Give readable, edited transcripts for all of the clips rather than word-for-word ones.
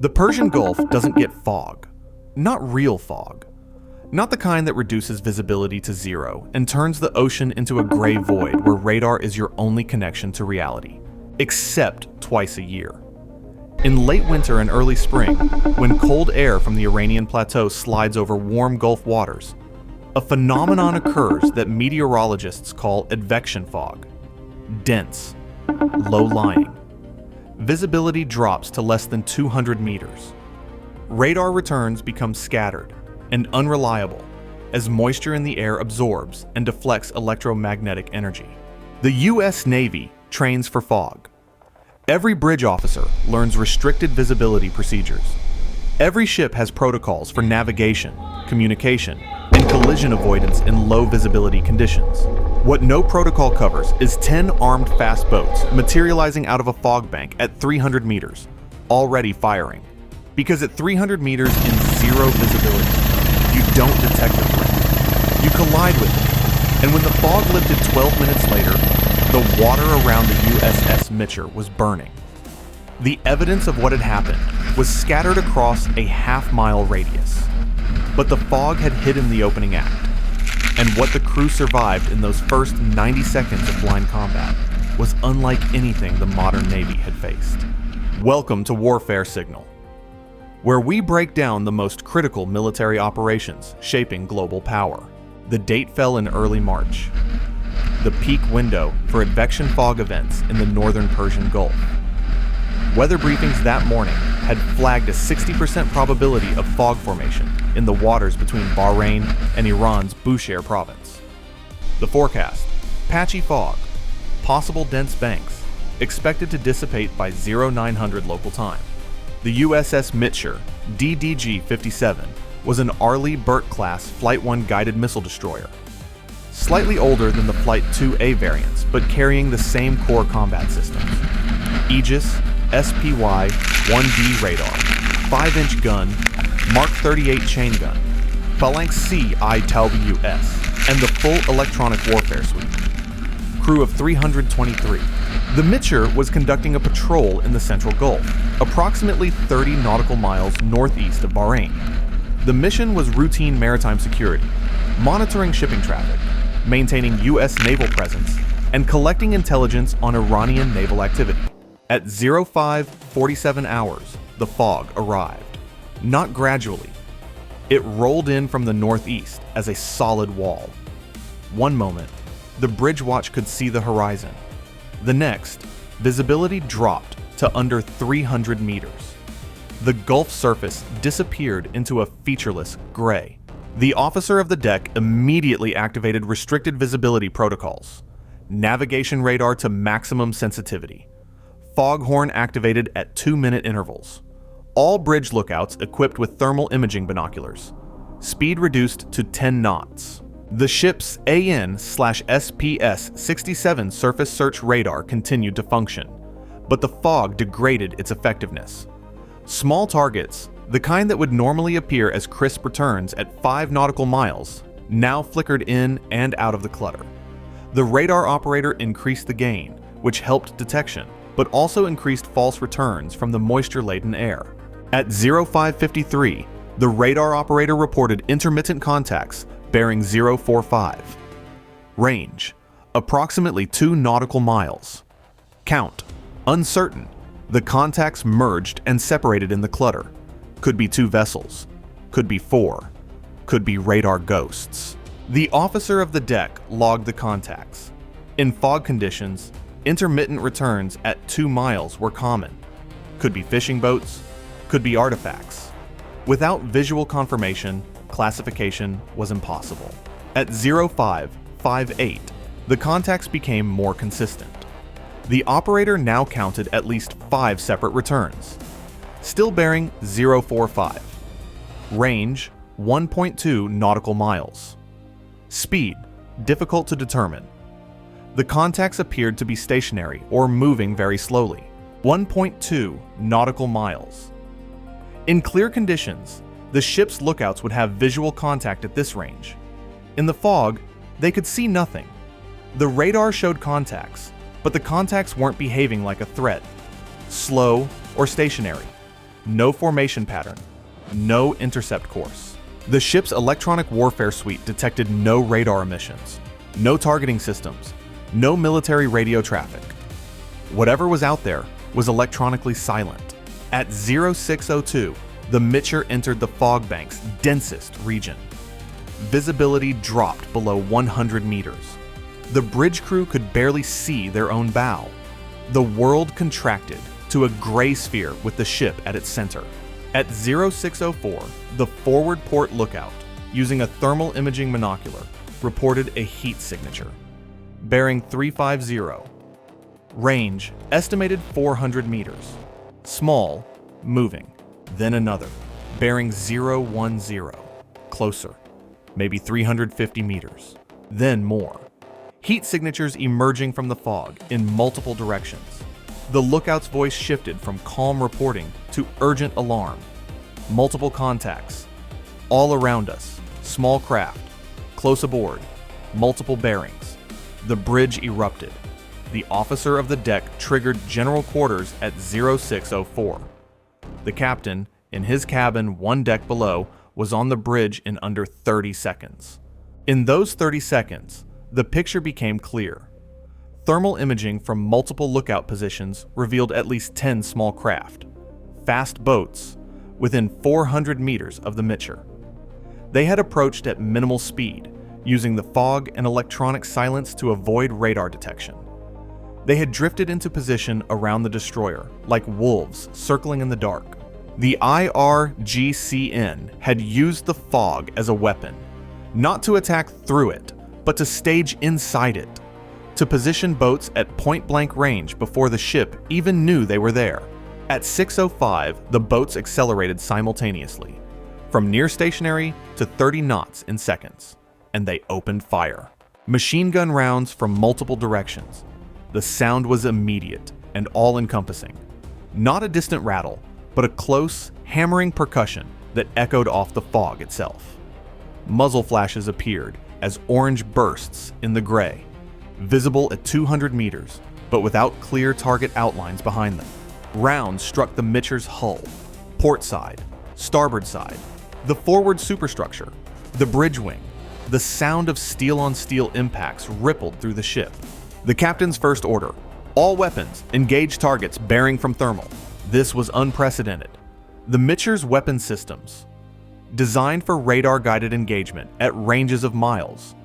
The Persian Gulf doesn't get fog. Not real fog. Not the kind that reduces visibility to zero and turns the ocean into a gray void where radar is your only connection to reality. Except twice a year. In late winter and early spring, when cold air from the Iranian plateau slides over warm Gulf waters, a phenomenon occurs that meteorologists call advection fog. Dense, low-lying. Visibility drops to less than 200 meters. Radar returns become scattered and unreliable as moisture in the air absorbs and deflects electromagnetic energy. The U.S. Navy trains for fog. Every bridge officer learns restricted visibility procedures. Every ship has protocols for navigation, communication, and collision avoidance in low visibility conditions. What no protocol covers is 10 armed fast boats materializing out of a fog bank at 300 meters, already firing. Because at 300 meters in zero visibility, you don't detect the threat. You collide with it, and when the fog lifted 12 minutes later, the water around the USS Mitscher was burning. The evidence of what had happened was scattered across a half-mile radius. But the fog had hidden the opening act, and what the crew survived in those first 90 seconds of blind combat was unlike anything the modern Navy had faced. Welcome to Warfare Signal, where we break down the most critical military operations shaping global power. The date fell in early March, the peak window for advection fog events in the northern Persian Gulf. Weather briefings that morning had flagged a 60% probability of fog formation in the waters between Bahrain and Iran's Bushehr province. The forecast: patchy fog, possible dense banks, expected to dissipate by 0900 local time. The USS Mitscher, DDG-57, was an Arleigh Burke-class Flight 1 guided missile destroyer. Slightly older than the Flight 2A variants, but carrying the same core combat systems. Aegis, SPY, 1D radar, 5-inch gun, Mark 38 chain gun, Phalanx CIWS, and the full electronic warfare suite. Crew of 323. The Mitscher was conducting a patrol in the central Gulf, approximately 30 nautical miles northeast of Bahrain. The mission was routine maritime security, monitoring shipping traffic, maintaining U.S. naval presence, and collecting intelligence on Iranian naval activity. At 05:47 hours, the fog arrived. Not gradually. It rolled in from the northeast as a solid wall. One moment, the bridge watch could see the horizon. The next, visibility dropped to under 300 meters. The Gulf surface disappeared into a featureless gray. The officer of the deck immediately activated restricted visibility protocols. Navigation radar to maximum sensitivity. Foghorn activated at 2-minute intervals. All bridge lookouts equipped with thermal imaging binoculars. Speed reduced to 10 knots. The ship's AN/SPS 67 surface search radar continued to function, but the fog degraded its effectiveness. Small targets, the kind that would normally appear as crisp returns at 5 nautical miles, now flickered in and out of the clutter. The radar operator increased the gain, which helped detection, but also increased false returns from the moisture-laden air. At 05:53, the radar operator reported intermittent contacts bearing 045. Range: approximately 2 nautical miles. Count: uncertain. The contacts merged and separated in the clutter. Could be 2 vessels. Could be 4. Could be radar ghosts. The officer of the deck logged the contacts. In fog conditions, intermittent returns at 2 miles were common. Could be fishing boats, could be artifacts. Without visual confirmation, classification was impossible. At 05:58, the contacts became more consistent. The operator now counted at least 5 separate returns, still bearing 045. Range: 1.2 nautical miles. Speed: difficult to determine. The contacts appeared to be stationary or moving very slowly. 1.2 nautical miles. In clear conditions, the ship's lookouts would have visual contact at this range. In the fog, they could see nothing. The radar showed contacts, but the contacts weren't behaving like a threat, slow or stationary. no formation pattern, no intercept course. The ship's electronic warfare suite detected no radar emissions, no targeting systems, no military radio traffic. Whatever was out there was electronically silent. At 0602, the Mitscher entered the fog bank's densest region. Visibility dropped below 100 meters. The bridge crew could barely see their own bow. The world contracted to a gray sphere with the ship at its center. At 0604, the forward port lookout, using a thermal imaging monocular, reported a heat signature. Bearing 350. Range, estimated 400 meters. Small, moving. Then another, bearing 010. Closer, maybe 350 meters. Then more. Heat signatures emerging from the fog in multiple directions. The lookout's voice shifted from calm reporting to urgent alarm. Multiple contacts. All around us, small craft, close aboard, multiple bearings. The bridge erupted. The officer of the deck triggered general quarters at 0604. The captain, in his cabin one deck below, was on the bridge in under 30 seconds. In those 30 seconds, the picture became clear. Thermal imaging from multiple lookout positions revealed at least 10 small craft, fast boats, within 400 meters of the Mitscher. They had approached at minimal speed, using the fog and electronic silence to avoid radar detection. They had drifted into position around the destroyer, like wolves circling in the dark. The IRGCN had used the fog as a weapon, not to attack through it, but to stage inside it, to position boats at point-blank range before the ship even knew they were there. At 6:05, the boats accelerated simultaneously, from near stationary to 30 knots in seconds, and they opened fire. Machine gun rounds from multiple directions. The sound was immediate and all-encompassing. Not a distant rattle, but a close, hammering percussion that echoed off the fog itself. Muzzle flashes appeared as orange bursts in the gray, visible at 200 meters, but without clear target outlines behind them. Rounds struck the Mitscher's hull, port side, starboard side, the forward superstructure, the bridge wing. The sound of steel-on-steel impacts rippled through the ship. The captain's first order: all weapons, engage targets bearing from thermal. This was unprecedented. The Mitscher's weapon systems, designed for radar-guided engagement at ranges of miles,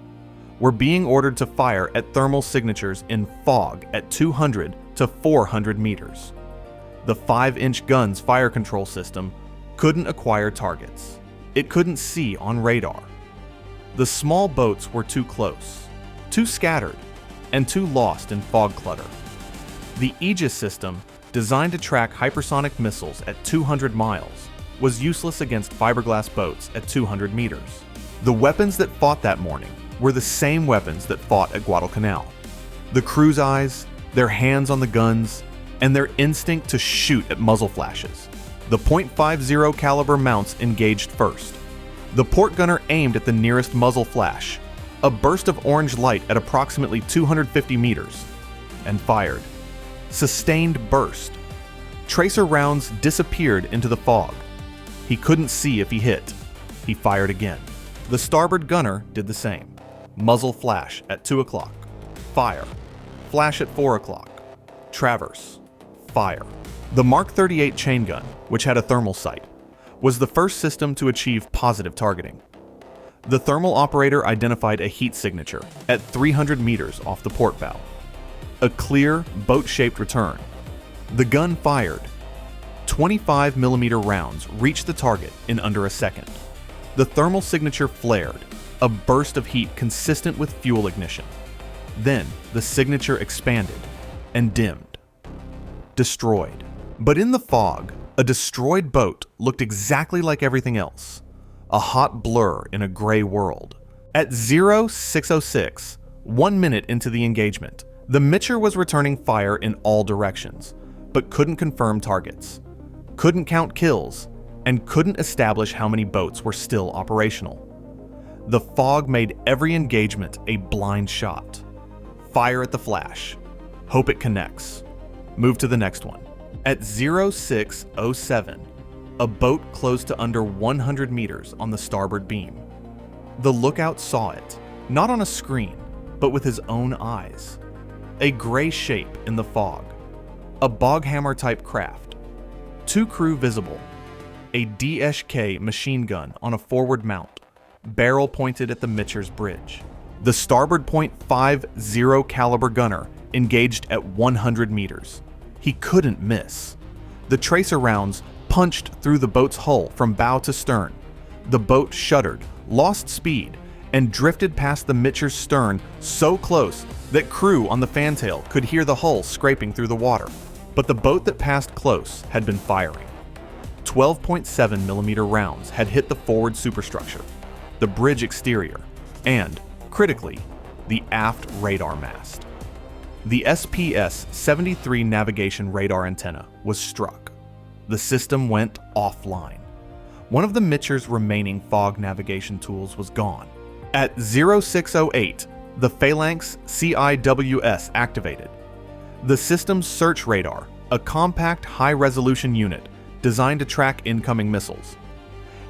were being ordered to fire at thermal signatures in fog at 200 to 400 meters. The 5-inch gun's fire control system couldn't acquire targets. It couldn't see on radar. The small boats were too close, too scattered, and too lost in fog clutter. The Aegis system, designed to track hypersonic missiles at 200 miles, was useless against fiberglass boats at 200 meters. The weapons that fought that morning were the same weapons that fought at Guadalcanal. The crew's eyes, their hands on the guns, and their instinct to shoot at muzzle flashes. The .50 caliber mounts engaged first. The port gunner aimed at the nearest muzzle flash, a burst of orange light at approximately 250 meters, and fired. Sustained burst. Tracer rounds disappeared into the fog. He couldn't see if he hit. He fired again. The starboard gunner did the same. Muzzle flash at 2 o'clock. Fire. Flash at 4 o'clock. Traverse. Fire. The Mark 38 chain gun, which had a thermal sight, was the first system to achieve positive targeting. The thermal operator identified a heat signature at 300 meters off the port bow. A clear, boat-shaped return. The gun fired. 25mm rounds reached the target in under a second. The thermal signature flared, a burst of heat consistent with fuel ignition. Then the signature expanded and dimmed. Destroyed. But in the fog, a destroyed boat looked exactly like everything else. A hot blur in a gray world. At 0606, 1 minute into the engagement, the Mitscher was returning fire in all directions, but couldn't confirm targets, couldn't count kills, and couldn't establish how many boats were still operational. The fog made every engagement a blind shot. Fire at the flash. Hope it connects. Move to the next one. At 0607, a boat closed to under 100 meters on the starboard beam. The lookout saw it, not on a screen, but with his own eyes. A gray shape in the fog, a boghammer-type craft, 2 crew visible, a DSK machine gun on a forward mount, barrel pointed at the Mitscher's bridge. The starboard .50 caliber gunner engaged at 100 meters. He couldn't miss. The tracer rounds punched through the boat's hull from bow to stern. The boat shuddered, lost speed, and drifted past the Mitscher's stern so close that crew on the fantail could hear the hull scraping through the water. But the boat that passed close had been firing. 12.7mm rounds had hit the forward superstructure, the bridge exterior, and, critically, the aft radar mast. The SPS-73 navigation radar antenna was struck. The system went offline. One of the Mitscher's remaining fog navigation tools was gone. At 0608, the Phalanx CIWS activated. The system's search radar, a compact high-resolution unit designed to track incoming missiles,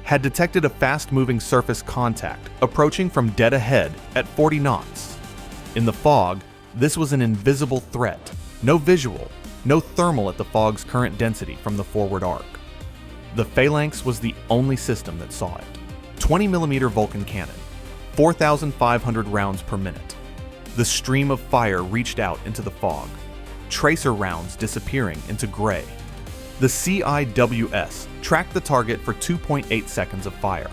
had detected a fast-moving surface contact approaching from dead ahead at 40 knots. In the fog, this was an invisible threat, no visual, no thermal at the fog's current density from the forward arc. The Phalanx was the only system that saw it. 20mm Vulcan cannon, 4,500 rounds per minute. The stream of fire reached out into the fog, tracer rounds disappearing into gray. The CIWS tracked the target for 2.8 seconds of fire.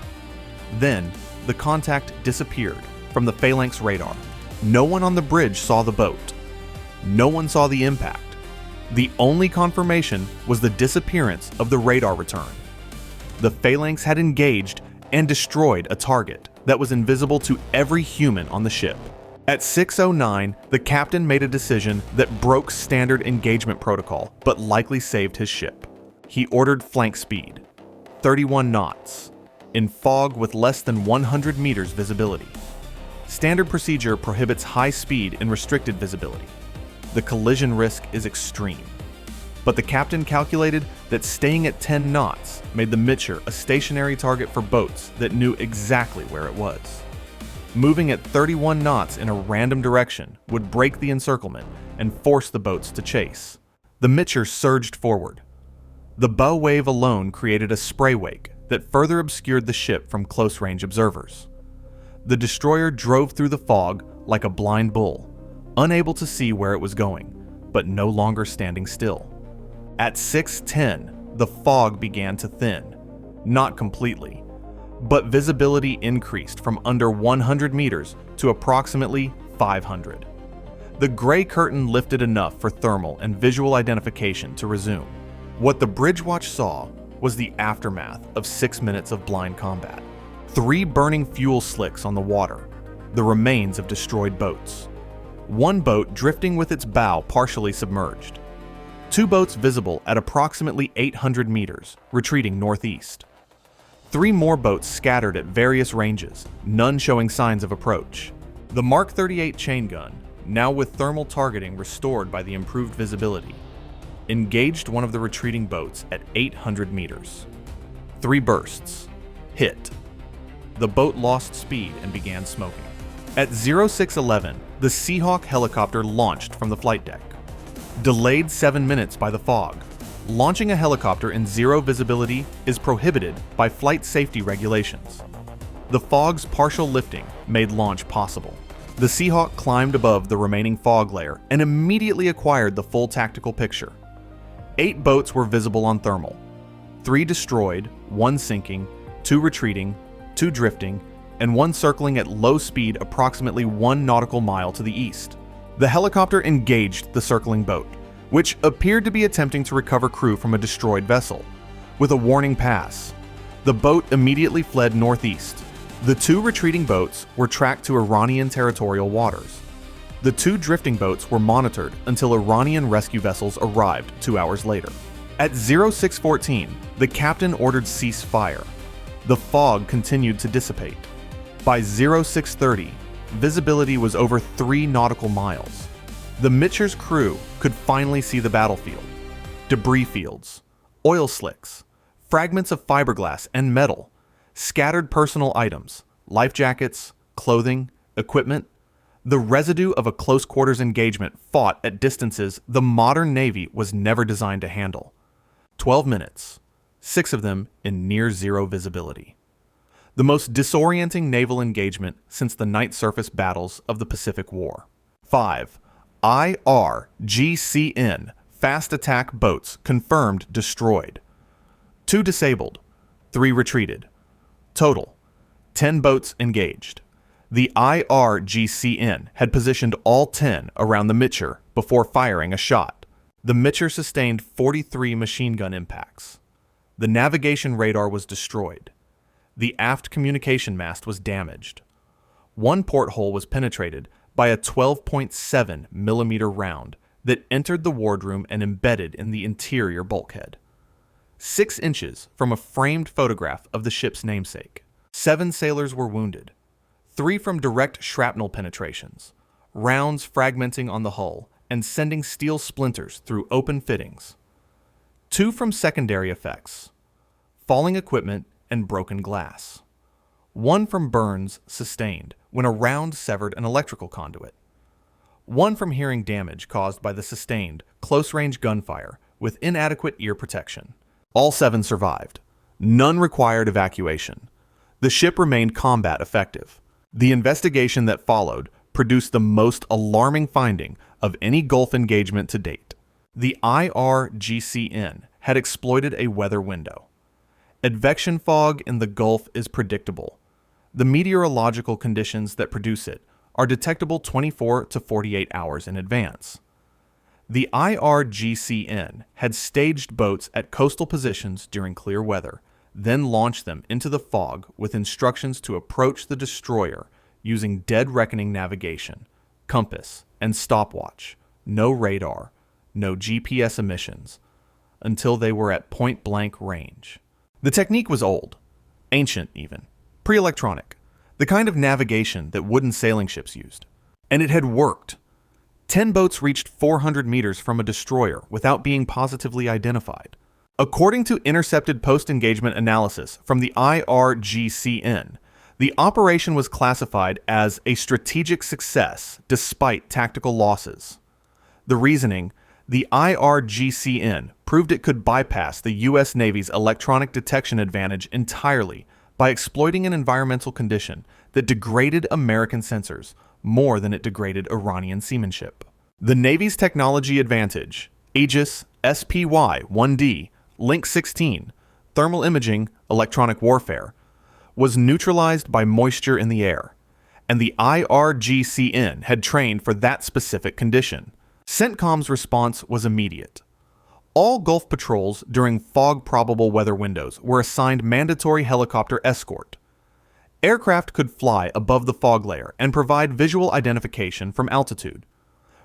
Then, the contact disappeared from the Phalanx radar. No one on the bridge saw the boat. No one saw the impact. The only confirmation was the disappearance of the radar return. The Phalanx had engaged and destroyed a target that was invisible to every human on the ship. At 6:09, the captain made a decision that broke standard engagement protocol, but likely saved his ship. He ordered flank speed, 31 knots, in fog with less than 100 meters visibility. Standard procedure prohibits high speed in restricted visibility. The collision risk is extreme. But the captain calculated that staying at 10 knots made the Mitscher a stationary target for boats that knew exactly where it was. Moving at 31 knots in a random direction would break the encirclement and force the boats to chase. The Mitscher surged forward. The bow wave alone created a spray wake that further obscured the ship from close-range observers. The destroyer drove through the fog like a blind bull, unable to see where it was going, but no longer standing still. At 6:10, the fog began to thin, not completely, but visibility increased from under 100 meters to approximately 500. The gray curtain lifted enough for thermal and visual identification to resume. What the bridge watch saw was the aftermath of 6 minutes of blind combat. 3 burning fuel slicks on the water, the remains of destroyed boats. 1 boat drifting with its bow partially submerged. 2 boats visible at approximately 800 meters, retreating northeast. 3 more boats scattered at various ranges, none showing signs of approach. The Mark 38 chain gun, now with thermal targeting restored by the improved visibility, engaged one of the retreating boats at 800 meters. 3 bursts. Hit. The boat lost speed and began smoking. At 0611, the Seahawk helicopter launched from the flight deck. Delayed 7 minutes by the fog, launching a helicopter in zero visibility is prohibited by flight safety regulations. The fog's partial lifting made launch possible. The Seahawk climbed above the remaining fog layer and immediately acquired the full tactical picture. 8 boats were visible on thermal. 3 destroyed, 1 sinking, 2 retreating, 2 drifting, and 1 circling at low speed approximately 1 nautical mile to the east. The helicopter engaged the circling boat, which appeared to be attempting to recover crew from a destroyed vessel. With a warning pass, the boat immediately fled northeast. The 2 retreating boats were tracked to Iranian territorial waters. The 2 drifting boats were monitored until Iranian rescue vessels arrived 2 hours later. At 0614, the captain ordered ceasefire. The fog continued to dissipate. By 0630, visibility was over 3 nautical miles. The Mitscher's crew could finally see the battlefield. Debris fields, oil slicks, fragments of fiberglass and metal, scattered personal items, life jackets, clothing, equipment, the residue of a close-quarters engagement fought at distances the modern Navy was never designed to handle. 12 minutes, 6 of them in near-zero visibility. The most disorienting naval engagement since the night surface battles of the Pacific War. 5. IRGCN fast attack boats confirmed destroyed. 2 disabled, 3 retreated. Total, 10 boats engaged. The IRGCN had positioned all 10 around the Mitscher before firing a shot. The Mitscher sustained 43 machine gun impacts. The navigation radar was destroyed. The aft communication mast was damaged. One porthole was penetrated by a 12.7 millimeter round that entered the wardroom and embedded in the interior bulkhead. 6 inches from a framed photograph of the ship's namesake. 7 sailors were wounded. 3 from direct shrapnel penetrations, rounds fragmenting on the hull and sending steel splinters through open fittings. 2 from secondary effects, falling equipment and broken glass. 1 from burns sustained when a round severed an electrical conduit. 1 from hearing damage caused by the sustained close-range gunfire with inadequate ear protection. All 7 survived. None required evacuation. The ship remained combat effective. The investigation that followed produced the most alarming finding of any Gulf engagement to date. The IRGCN had exploited a weather window. Advection fog in the Gulf is predictable. The meteorological conditions that produce it are detectable 24 to 48 hours in advance. The IRGCN had staged boats at coastal positions during clear weather, then launched them into the fog with instructions to approach the destroyer using dead reckoning navigation, compass, and stopwatch, no radar, no GPS emissions, until they were at point-blank range. The technique was old, ancient even, pre-electronic, the kind of navigation that wooden sailing ships used. And it had worked. 10 boats reached 400 meters from a destroyer without being positively identified. According to intercepted post-engagement analysis from the IRGCN, the operation was classified as a strategic success despite tactical losses. The reasoning, the IRGCN proved it could bypass the U.S. Navy's electronic detection advantage entirely by exploiting an environmental condition that degraded American sensors more than it degraded Iranian seamanship. The Navy's technology advantage, Aegis SPY-1D, Link 16, thermal imaging, electronic warfare, was neutralized by moisture in the air, and the IRGCN had trained for that specific condition. CENTCOM's response was immediate. All Gulf patrols during fog-probable weather windows were assigned mandatory helicopter escort. Aircraft could fly above the fog layer and provide visual identification from altitude.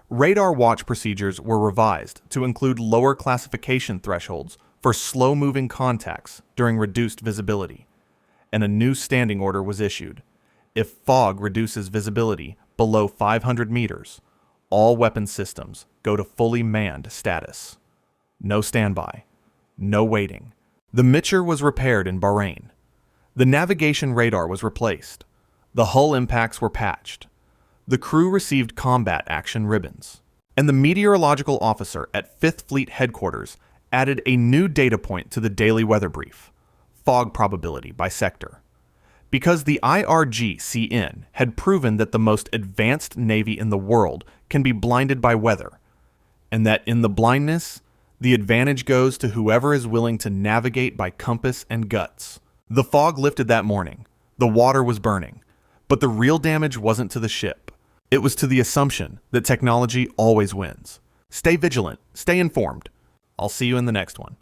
Radar watch procedures were revised to include lower classification thresholds for slow-moving contacts during reduced visibility, and a new standing order was issued. If fog reduces visibility below 500 meters, all weapon systems go to fully manned status. No standby, no waiting. The Mitscher was repaired in Bahrain. The navigation radar was replaced. The hull impacts were patched. The crew received combat action ribbons. And the meteorological officer at 5th Fleet Headquarters added a new data point to the daily weather brief: fog probability by sector. Because the IRGCN had proven that the most advanced Navy in the world can be blinded by weather, and that in the blindness, the advantage goes to whoever is willing to navigate by compass and guts. The fog lifted that morning. The water was burning. But the real damage wasn't to the ship. It was to the assumption that technology always wins. Stay vigilant. Stay informed. I'll see you in the next one.